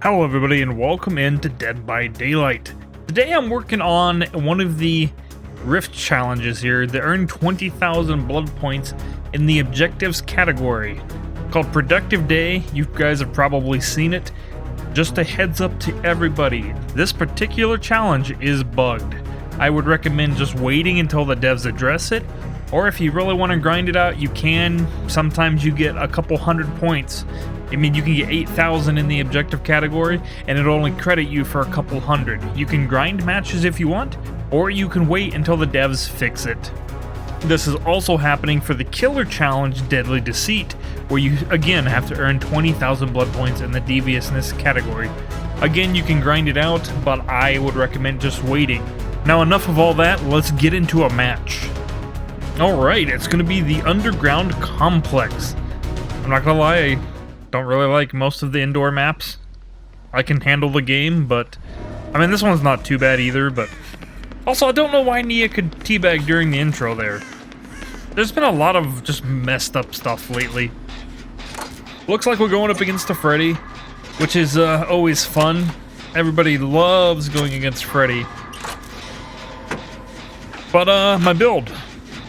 Hello everybody and welcome into Dead by Daylight. Today I'm working on one of the Rift challenges here that earn 20,000 blood points in the objectives category. Called Productive Day. You guys have probably seen it. Just a heads up to everybody, this particular challenge is bugged. I would recommend just waiting until the devs address it, or if you really want to grind it out, you can. Sometimes you get a couple hundred points. I mean, you can get 8,000 in the objective category, and it'll only credit you for a couple hundred. You can grind matches if you want, or you can wait until the devs fix it. This is also happening for the killer challenge, Deadly Deceit, where you again have to earn 20,000 blood points in the deviousness category. Again, you can grind it out, but I would recommend just waiting. Now, enough of all that, let's get into a match. Alright, it's going to be the Underground Complex. I'm not going to lie, I don't really like most of the indoor maps. I can handle the game, but I mean, this one's not too bad either, but also I don't know why Nia could teabag during the intro there. There's been a lot of just messed up stuff lately. Looks like we're going up against a Freddy, which is always fun. Everybody loves going against Freddy. But my build.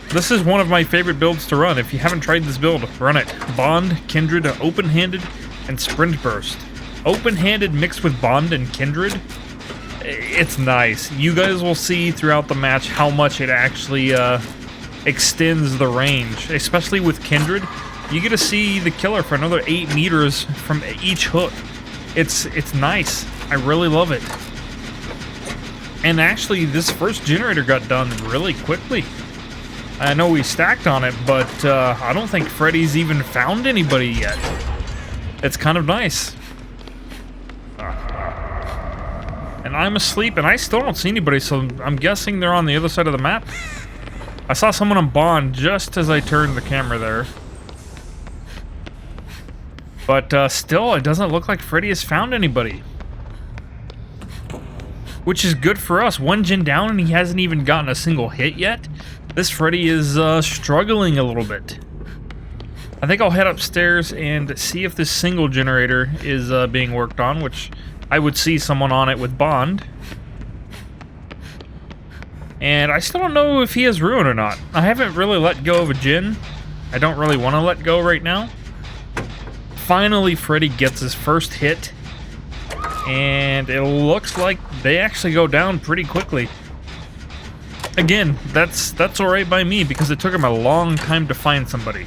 This is one of my favorite builds to run. If you haven't tried this build, run it. Bond, Kindred, Open-Handed, and Sprint Burst. Open-Handed mixed with Bond and Kindred, it's nice. You guys will see throughout the match how much it actually extends the range. Especially with Kindred, you get to see the killer for another 8 meters from each hook. It's nice. I really love it. And actually, this first generator got done really quickly. I know we stacked on it, but I don't think Freddy's even found anybody yet. It's kind of nice. And I'm asleep, and I still don't see anybody, so I'm guessing they're on the other side of the map. I saw someone on Bond just as I turned the camera there. But still, it doesn't look like Freddy has found anybody. Which is good for us. One gen down, and he hasn't even gotten a single hit yet. This Freddy is struggling a little bit. I think I'll head upstairs and see if this single generator is being worked on, which I would see someone on it with Bond. And I still don't know if he has Ruin or not. I haven't really let go of a gen. I don't really want to let go right now. Finally, Freddy gets his first hit. And it looks like they actually go down pretty quickly. Again, that's alright by me because it took him a long time to find somebody.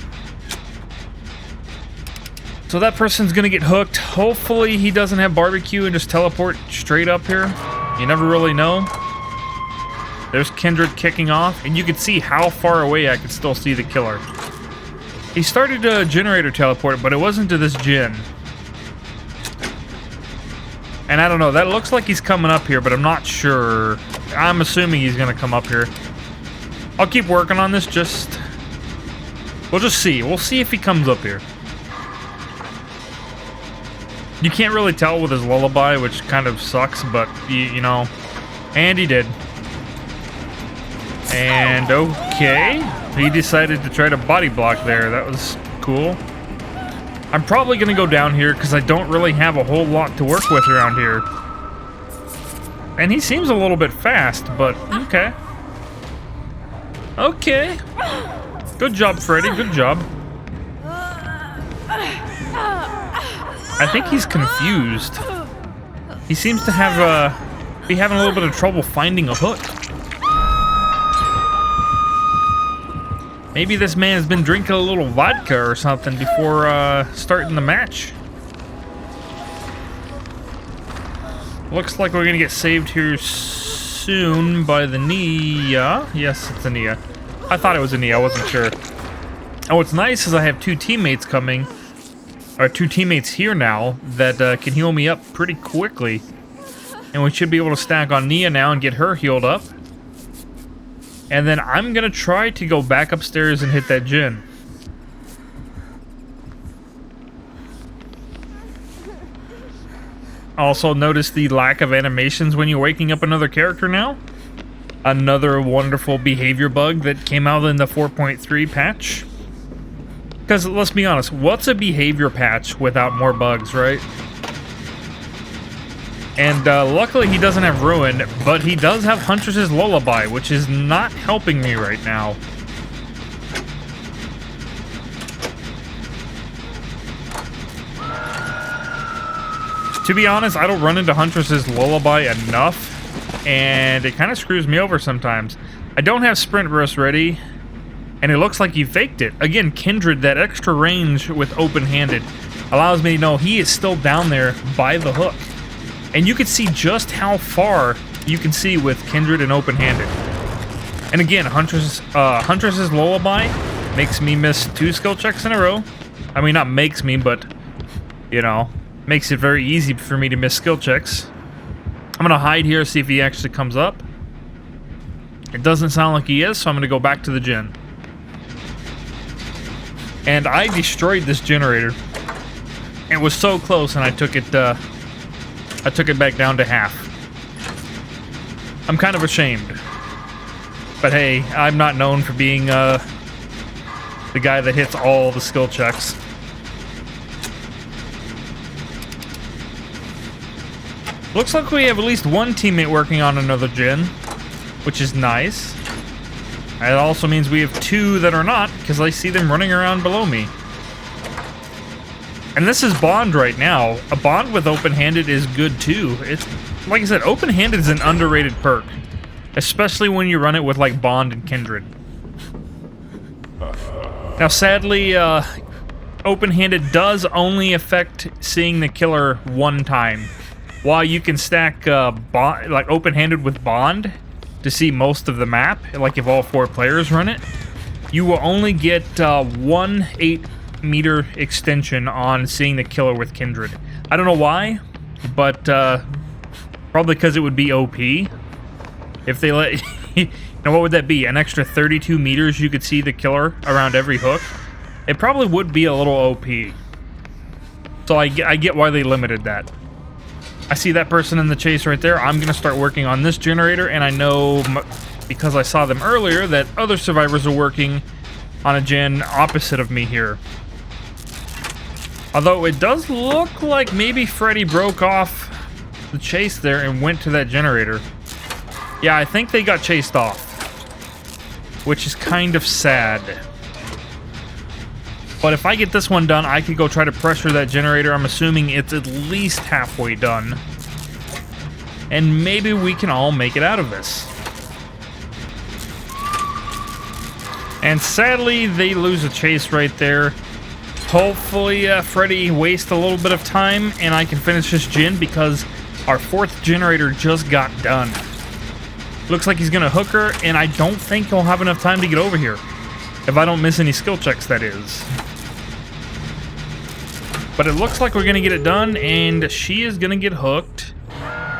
So that person's gonna get hooked. Hopefully he doesn't have barbecue and just teleport straight up here. You never really know. There's Kindred kicking off, and you can see how far away I can still see the killer. He started a generator teleport, but it wasn't to this gen. And I don't know, that looks like he's coming up here, but I'm not sure. I'm assuming he's gonna come up here. I'll keep working on this, we'll just see. We'll see if he comes up here. You can't really tell with his lullaby, which kind of sucks, but you know. And he did. And okay. He decided to try to body block there. That was cool. I'm probably going to go down here because I don't really have a whole lot to work with around here. And he seems a little bit fast, but okay. Okay. Good job, Freddy. Good job. I think he's confused. He seems to have be having a little bit of trouble finding a hook. Maybe this man's been drinking a little vodka or something before starting the match. Looks like we're gonna get saved here soon by the Nia. Yes, it's a Nia. I thought it was a Nia, I wasn't sure. And what's nice is I have 2 teammates coming, or 2 teammates here now that can heal me up pretty quickly. And we should be able to stack on Nia now and get her healed up. And then I'm gonna try to go back upstairs and hit that gen. Also notice the lack of animations when you're waking up another character now. Another wonderful behavior bug that came out in the 4.3 patch. Because let's be honest, what's a behavior patch without more bugs, right? And luckily he doesn't have Ruin, but he does have Huntress's Lullaby, which is not helping me right now. To be honest, I don't run into Huntress's Lullaby enough, and it kind of screws me over sometimes. I don't have Sprint Burst ready, and it looks like he faked it. Again, Kindred, that extra range with open-handed, allows me to know he is still down there by the hook. And you can see just how far you can see with Kindred and open-handed. And again, Huntress's Lullaby makes me miss 2 skill checks in a row. I mean, not makes me, but, you know, makes it very easy for me to miss skill checks. I'm going to hide here, see if he actually comes up. It doesn't sound like he is, so I'm going to go back to the gen. And I destroyed this generator. It was so close, and I took it back down to half. I'm kind of ashamed. But hey, I'm not known for being the guy that hits all the skill checks. Looks like we have at least one teammate working on another gen, which is nice. It also means we have 2 that are not, because I see them running around below me. And this is Bond right now. A Bond with open-handed is good too. It's, like I said, open-handed is an underrated perk, especially when you run it with like Bond and Kindred. Now sadly, open-handed does only affect seeing the killer one time. While you can stack like open-handed with Bond to see most of the map, like if all 4 players run it, you will only get 1 8-meter extension on seeing the killer with Kindred. I don't know why, but probably because it would be OP. If they let... Now what would that be? An extra 32 meters you could see the killer around every hook? It probably would be a little OP. So I get why they limited that. I see that person in the chase right there. I'm going to start working on this generator, and I know, because I saw them earlier, that other survivors are working on a gen opposite of me here. Although it does look like maybe Freddy broke off the chase there and went to that generator. Yeah, I think they got chased off, which is kind of sad. But if I get this one done, I could go try to pressure that generator. I'm assuming it's at least halfway done. And maybe we can all make it out of this. And sadly, they lose a chase right there. Hopefully, Freddy wastes a little bit of time and I can finish this gen because our 4th generator just got done. Looks like he's going to hook her, and I don't think he'll have enough time to get over here. If I don't miss any skill checks, that is. But it looks like we're going to get it done, and she is going to get hooked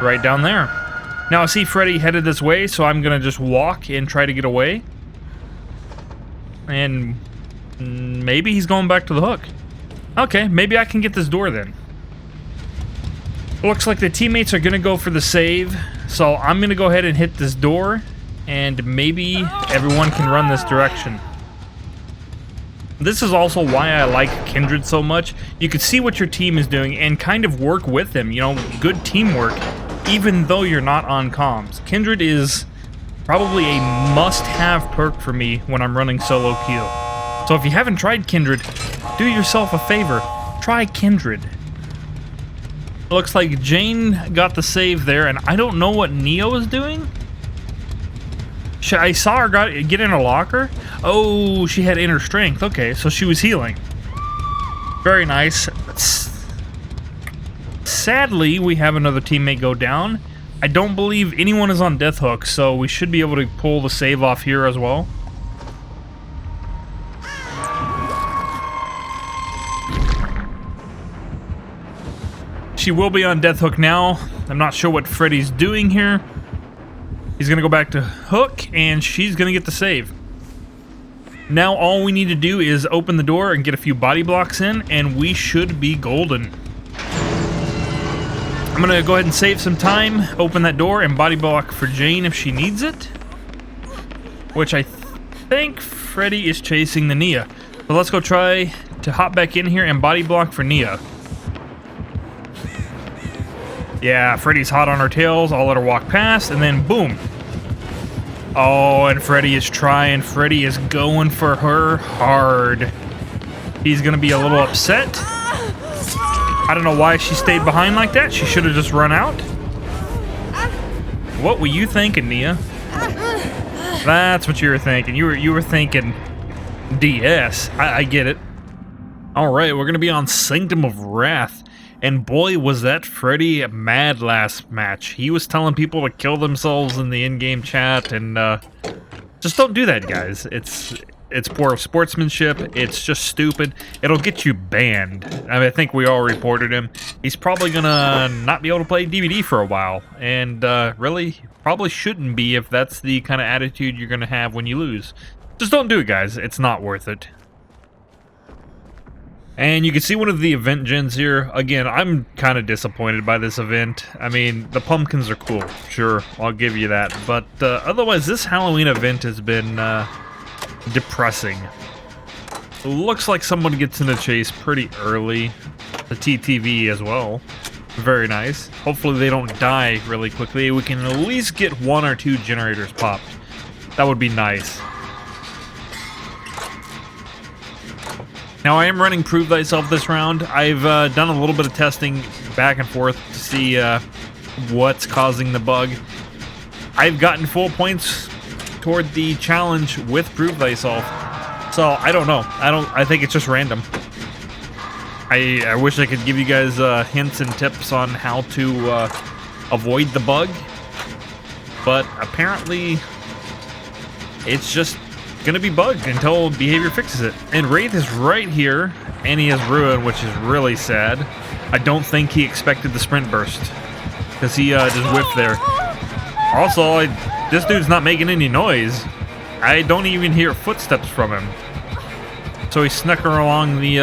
right down there. Now, I see Freddy headed this way, so I'm going to just walk and try to get away. And maybe he's going back to the hook. Okay, maybe I can get this door then. Looks like the teammates are going to go for the save, so I'm going to go ahead and hit this door, and maybe everyone can run this direction. This is also why I like Kindred so much. You can see what your team is doing and kind of work with them, you know, good teamwork, even though you're not on comms. Kindred is probably a must-have perk for me when I'm running solo queue. So if you haven't tried Kindred, do yourself a favor, try Kindred. Looks like Jane got the save there, and I don't know what Neo is doing. I saw her get in a locker. Oh, she had inner strength. Okay, so she was healing. Very nice. Sadly, we have another teammate go down. I don't believe anyone is on death hook, so we should be able to pull the save off here as well. She will be on death hook now. I'm not sure what Freddy's doing here. He's going to go back to hook, and she's going to get the save. Now all we need to do is open the door and get a few body blocks in, and we should be golden. I'm going to go ahead and save some time, open that door, and body block for Jane if she needs it. Which I think Freddy is chasing the Nia. So let's go try to hop back in here and body block for Nia. Yeah, Freddy's hot on her tails. I'll let her walk past, and then boom. Oh, and Freddy is trying. Freddy is going for her hard. He's gonna be a little upset. I don't know why she stayed behind like that. She should have just run out. What were you thinking, Nia? That's what you were thinking. You were thinking DS. I get it. All right, we're gonna be on Sanctum of Wrath. And boy, was that Freddy mad last match. He was telling people to kill themselves in the in-game chat, and just don't do that, guys. It's poor sportsmanship. It's just stupid. It'll get you banned. I mean, I think we all reported him. He's probably gonna not be able to play DVD for a while, and really, probably shouldn't be if that's the kind of attitude you're gonna have when you lose. Just don't do it, guys. It's not worth it. And you can see one of the event gens here. Again, I'm kind of disappointed by this event. I mean, the pumpkins are cool. Sure, I'll give you that. But otherwise, this Halloween event has been depressing. Looks like someone gets in a chase pretty early. The TTV as well. Very nice. Hopefully they don't die really quickly. We can at least get 1 or 2 generators popped. That would be nice. Now, I am running Prove Thyself this round. I've done a little bit of testing back and forth to see what's causing the bug. I've gotten full points toward the challenge with Prove Thyself. So, I don't know. I think it's just random. I wish I could give you guys hints and tips on how to avoid the bug. But apparently, it's just gonna be bugged until behavior fixes it. And Wraith is right here, and he has Ruin, which is really sad. I don't think he expected the sprint burst, because he just whiffed there. Also, this dude's not making any noise. I don't even hear footsteps from him. So he snuck her along the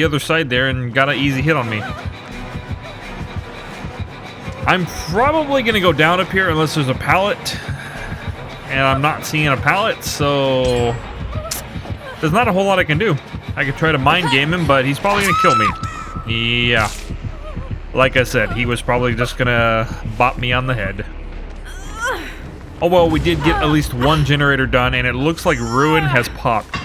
other side there and got an easy hit on me. I'm probably gonna go down up here unless there's a pallet. And I'm not seeing a pallet, so there's not a whole lot I can do. I could try to mind game him, but he's probably gonna kill me. Yeah. Like I said, he was probably just gonna bop me on the head. Oh well, we did get at least 1 generator done, and it looks like Ruin has popped.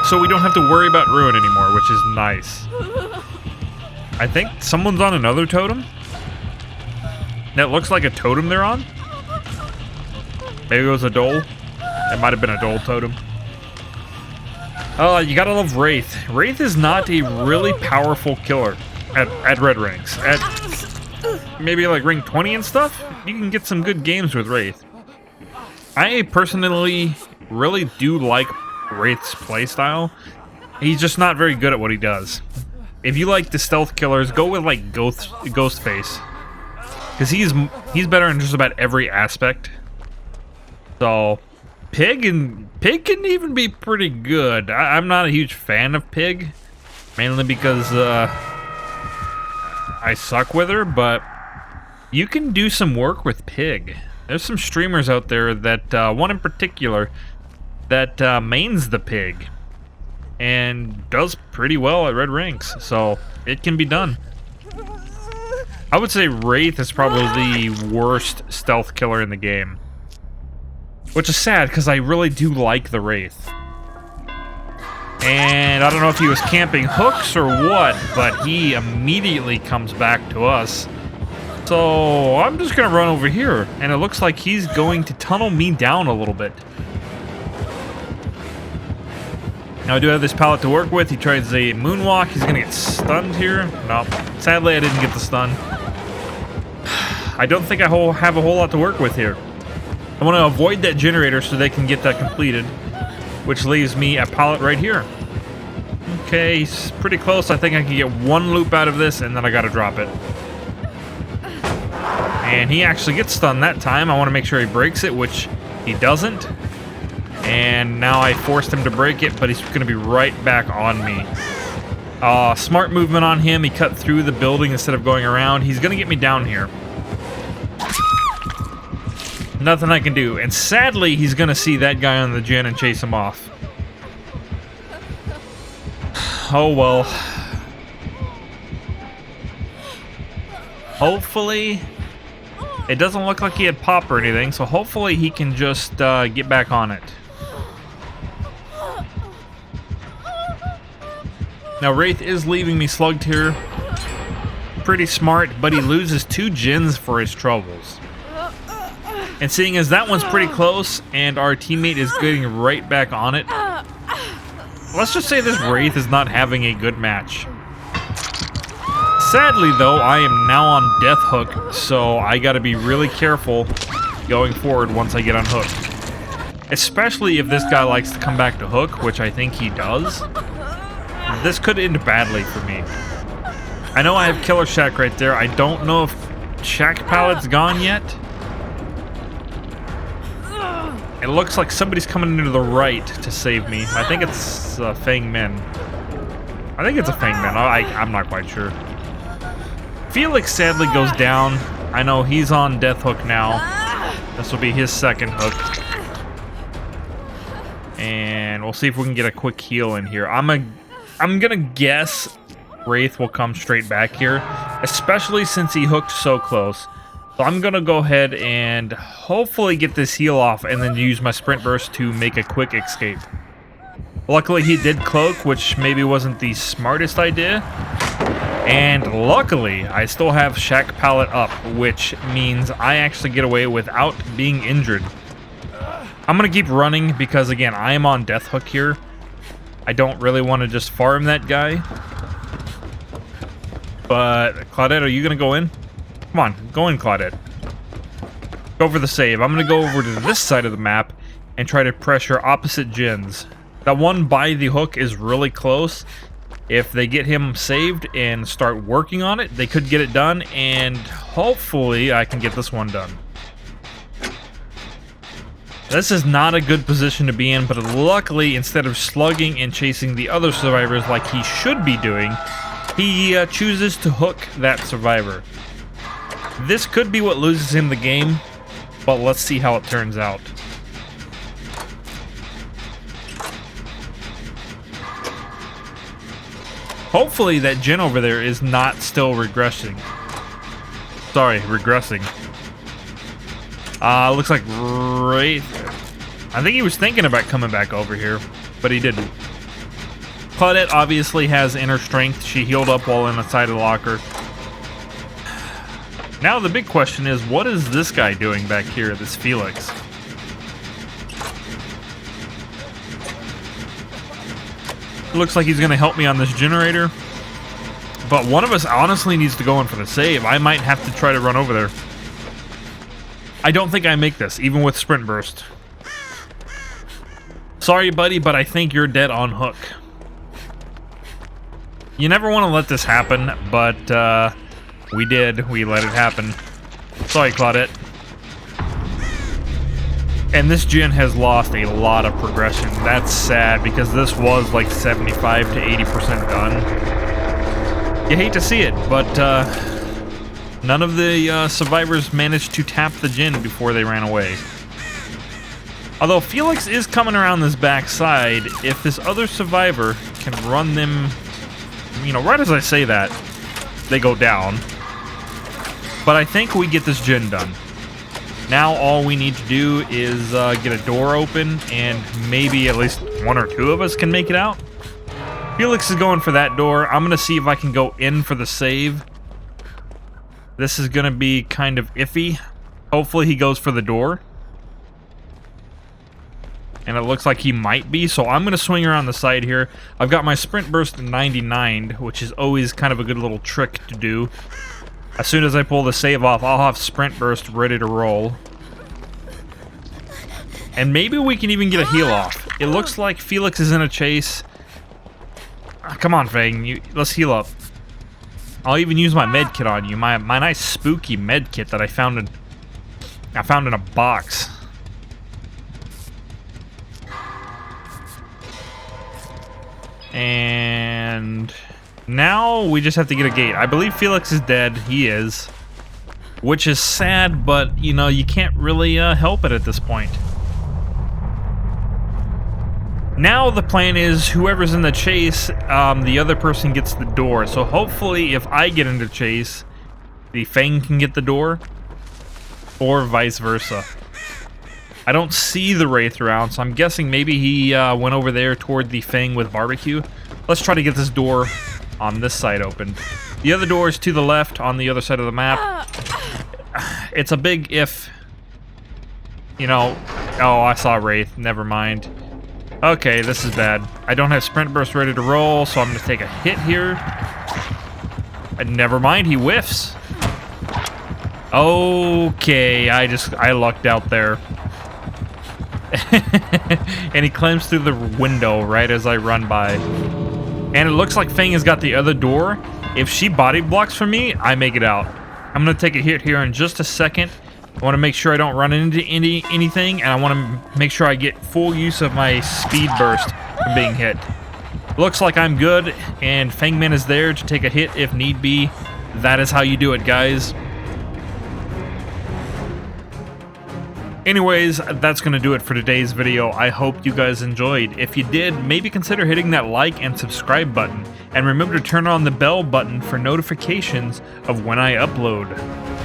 So we don't have to worry about Ruin anymore, which is nice. I think someone's on another totem. That looks like a totem they're on. Maybe it was a Dole. It might have been a Dole totem. You gotta love Wraith. Wraith is not a really powerful killer at red ranks. At maybe like ring 20 and stuff, you can get some good games with Wraith. I personally really do like Wraith's playstyle. He's just not very good at what he does. If you like the stealth killers, go with like Ghostface. Because he's better in just about every aspect. So, Pig can even be pretty good. I'm not a huge fan of Pig, mainly because I suck with her, but you can do some work with Pig. There's some streamers out there that, one in particular, that mains the Pig and does pretty well at red ranks, so it can be done. I would say Wraith is probably the worst stealth killer in the game. Which is sad, because I really do like the Wraith. And I don't know if he was camping hooks or what, but he immediately comes back to us. So I'm just going to run over here, and it looks like he's going to tunnel me down a little bit. Now I do have this pallet to work with. He tries a moonwalk. He's going to get stunned here. No, sadly I didn't get the stun. I don't think I have a whole lot to work with here. I want to avoid that generator so they can get that completed, which leaves me a pallet right here. Okay, he's pretty close. I think I can get 1 loop out of this, and then I got to drop it. And he actually gets stunned that time. I want to make sure he breaks it, which he doesn't. And now I forced him to break it, but he's going to be right back on me. Smart movement on him. He cut through the building instead of going around. He's going to get me down here. Nothing I can do. And sadly, he's going to see that guy on the gen and chase him off. Oh, well. hopefully, it doesn't look like he had pop or anything, so hopefully he can just get back on it. Now Wraith is leaving me slugged here. Pretty smart, but he loses 2 gens for his troubles. And seeing as that one's pretty close and our teammate is getting right back on it, let's just say this Wraith is not having a good match. Sadly though, I am now on death hook, so I gotta be really careful going forward once I get unhooked. Especially if this guy likes to come back to hook, which I think he does. This could end badly for me. I know I have Killer Shack right there. I don't know if Shack Pallet's gone yet. It looks like somebody's coming into the right to save me. I think it's Fang Min. I think it's a Fang Min. I'm not quite sure. Felix sadly goes down. I know he's on death hook now. This will be his second hook. And we'll see if we can get a quick heal in here. I'm gonna guess Wraith will come straight back here, especially since he hooked so close. So I'm gonna go ahead and hopefully get this heal off and then use my sprint burst to make a quick escape. Luckily he did cloak, which maybe wasn't the smartest idea. And luckily I still have Shack Pallet up, which means I actually get away without being injured. I'm gonna keep running because again, I am on death hook here. I don't really want to just farm that guy. But Claudette, are you gonna go in? Come on, go in, Claudette. Go for the save. I'm going to go over to this side of the map and try to pressure opposite gens. That one by the hook is really close. If they get him saved and start working on it, they could get it done, and hopefully I can get this one done. This is not a good position to be in, but luckily, instead of slugging and chasing the other survivors like he should be doing, he chooses to hook that survivor. This could be what loses him the game, but let's see how it turns out. Hopefully that gen over there is not still regressing. Sorry, regressing. Looks like right... I think he was thinking about coming back over here, but he didn't. Claudette obviously has inner strength. She healed up while inside the locker. Now the big question is, what is this guy doing back here, this Felix? It looks like he's going to help me on this generator. But one of us honestly needs to go in for the save. I might have to try to run over there. I don't think I make this, even with sprint burst. Sorry, buddy, but I think you're dead on hook. You never want to let this happen, but we did. We let it happen. Sorry, Claudette. And this gen has lost a lot of progression. That's sad, because this was like 75 to 80% done. You hate to see it, but none of the survivors managed to tap the gen before they ran away. Although Felix is coming around this back side, if this other survivor can run them, you know, right as I say that, they go down. But I think we get this gen done. Now all we need to do is get a door open, and maybe at least one or two of us can make it out. Felix is going for that door. I'm going to see if I can go in for the save. This is going to be kind of iffy. Hopefully he goes for the door. And it looks like he might be, so I'm going to swing around the side here. I've got my sprint burst at 99, which is always kind of a good little trick to do. As soon as I pull the save off, I'll have sprint burst ready to roll. And maybe we can even get a heal off. It looks like Felix is in a chase. Come on, Fang, let's heal up. I'll even use my med kit on you. My nice spooky med kit that I found in a box. And now we just have to get a gate. I believe Felix is dead. He is. Which is sad, but, you know, you can't really help it at this point. Now the plan is whoever's in the chase, the other person gets the door. So hopefully if I get into chase, the Fang can get the door, or vice versa. I don't see the Wraith around, so I'm guessing maybe he went over there toward the Fang with barbecue. Let's try to get this door on this side open. The other door is to the left on the other side of the map. It's a big if, you know. Oh, I saw Wraith. Never mind. Okay, this is bad. I don't have Sprint Burst ready to roll, so I'm going to take a hit here. Never mind, he whiffs. Okay, I lucked out there. And he climbs through the window right as I run by. And it looks like Fang has got the other door. If she body blocks for me, I make it out. I'm going to take a hit here in just a second. I want to make sure I don't run into anything, and I want to make sure I get full use of my speed burst from being hit. Looks like I'm good, and Fangman is there to take a hit if need be. That is how you do it, guys. Anyways, that's going to do it for today's video. I hope you guys enjoyed. If you did, maybe consider hitting that like and subscribe button. And remember to turn on the bell button for notifications of when I upload.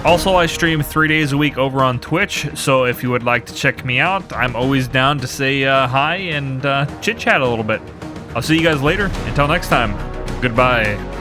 Also, I stream 3 days a week over on Twitch, so if you would like to check me out, I'm always down to say hi and chit-chat a little bit. I'll see you guys later. Until next time, goodbye.